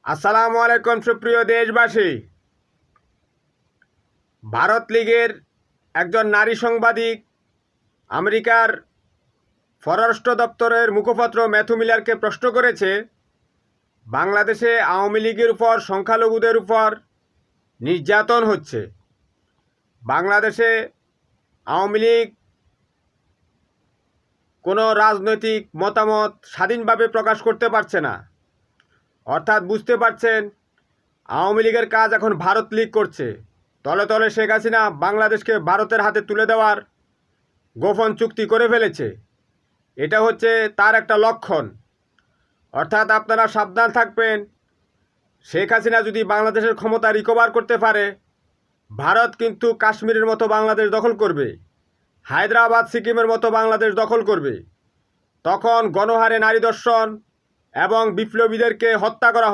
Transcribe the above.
আসসালামু আলাইকুম সুপ্রিয় দেশবাসী। ভারত লীগের একজন নারী সাংবাদিক আমেরিকার পররাষ্ট্র দপ্তরের মুখপাত্র ম্যাথু মিলারকে প্রশ্ন করেছে, বাংলাদেশে আওয়ামী লীগের উপর সংখ্যালঘুদের উপর নির্যাতন হচ্ছে। বাংলাদেশে আওয়ামী লীগ কোনো রাজনৈতিক মতামত স্বাধীনভাবে প্রকাশ করতে পারছে না। অর্থাৎ বুঝতে পারছেন, আওয়ামী লীগের কাজ এখন ভারত লীগ করছে। তলে তলে শেখ হাসিনা বাংলাদেশকে ভারতের হাতে তুলে দেওয়ার গোপন চুক্তি করে ফেলেছে। এটা হচ্ছে তার একটা লক্ষণ। অর্থাৎ আপনারা সাবধান থাকবেন, শেখ হাসিনা যদি বাংলাদেশের ক্ষমতা রিকভার করতে পারে, ভারত কিন্তু কাশ্মীরের মতো বাংলাদেশ দখল করবে, হায়দ্রাবাদ সিকিমের মতো বাংলাদেশ দখল করবে। তখন গণহারে নারী ধর্ষণ এবং বিপ্লবীদেরকে হত্যা করা